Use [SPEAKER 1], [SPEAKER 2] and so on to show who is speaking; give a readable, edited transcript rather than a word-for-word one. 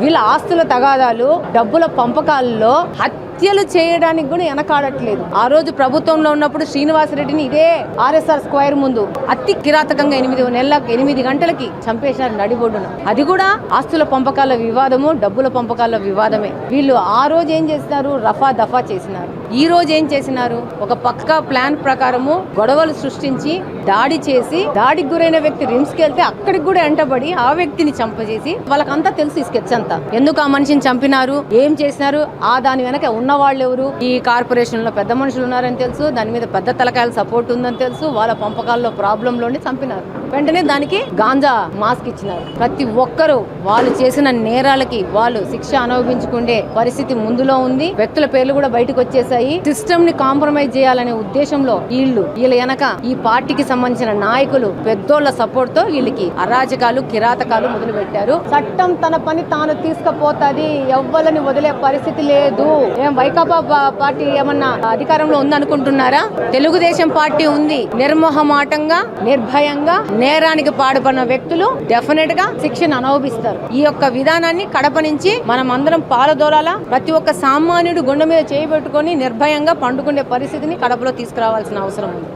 [SPEAKER 1] వీళ్ళ ఆస్తుల తగాదాలు, డబ్బుల పంపకాలలో హత్యలు చేయడానికి కూడా వెనకాడట్లేదు. ఆ రోజు ప్రభుత్వంలో ఉన్నప్పుడు శ్రీనివాసరెడ్డిని ఇదే ఆర్ఎస్ఆర్ స్క్వేర్ ముందు అతి కిరాతకంగా 8 గంటలకి చంపేశారు నడిబొడ్డున. అది కూడా ఆస్తుల పంపకాల వివాదము, డబ్బుల పంపకాల వివాదమే. వీళ్ళు ఆ రోజు ఏం చేసినారు? రఫా దఫా చేసినారు. ఈ రోజు ఏం చేసినారు? ఒక పక్కా ప్లాన్ ప్రకారము గొడవలు సృష్టించి దాడి చేసి, దాడికి గురైన వ్యక్తి రిమ్స్ కి వెళ్తే అక్కడికి కూడా ఎంటబడి ఆ వ్యక్తిని చంపజేసి, వాళ్ళకంతా తెలుసు ఈ స్కెచ్ అంతా. ఎందుకు ఆ మనిషిని చంపినారు, ఏం చేసినారు, ఆ దాని వెనక ఉన్న వాళ్ళు ఎవరు, ఈ కార్పొరేషన్ లో పెద్ద మనుషులు ఉన్నారని తెలుసు, దాని మీద పెద్ద తలకాయల సపోర్ట్ ఉందని తెలుసు, వాళ్ళ పంపకాల్లో ప్రాబ్లంలోనే చంపినారు. వెంటనే దానికి గాంజా మాస్క్ ఇచ్చినారు. ప్రతి ఒక్కరూ వాళ్ళు చేసిన నేరాలకి వాళ్ళు శిక్ష అనుభవించుకునే పరిస్థితి ముందులో ఉంది. వ్యక్తుల పేర్లు కూడా బయటకు వచ్చేసాయి. సిస్టమ్ ని కాంప్రమైజ్ చేయాలనే ఉద్దేశంలో వీళ్ళ వెనక ఈ పార్టీకి సంబంధించిన నాయకులు పెద్దోళ్ల సపోర్ట్ తో వీళ్ళకి అరాచకాలు, కిరాతకాలు మొదలు పెట్టారు. చట్టం తన పని తాను తీసుకుపోతుంది, ఎవ్వలని వదిలే పరిస్థితి లేదు. ఏం వైకాపా పార్టీ ఏమన్నా అధికారంలో ఉందనుకుంటున్నారా? తెలుగుదేశం పార్టీ ఉంది. నిర్మోహమాటంగా, నిర్భయంగా నేరానికి పాడుపడిన వ్యక్తులు డెఫినెట్ గా శిక్షను అనుభవిస్తారు. ఈ యొక్క విధానాన్ని కడప నుంచి మనం అందరం పాలదోలాల, ప్రతి ఒక్క సామాన్యుడు గుండె మీద చేయబెట్టుకొని నిర్భయంగా పండుకునే పరిస్థితిని కడపలో తీసుకురావాల్సిన అవసరం ఉంది.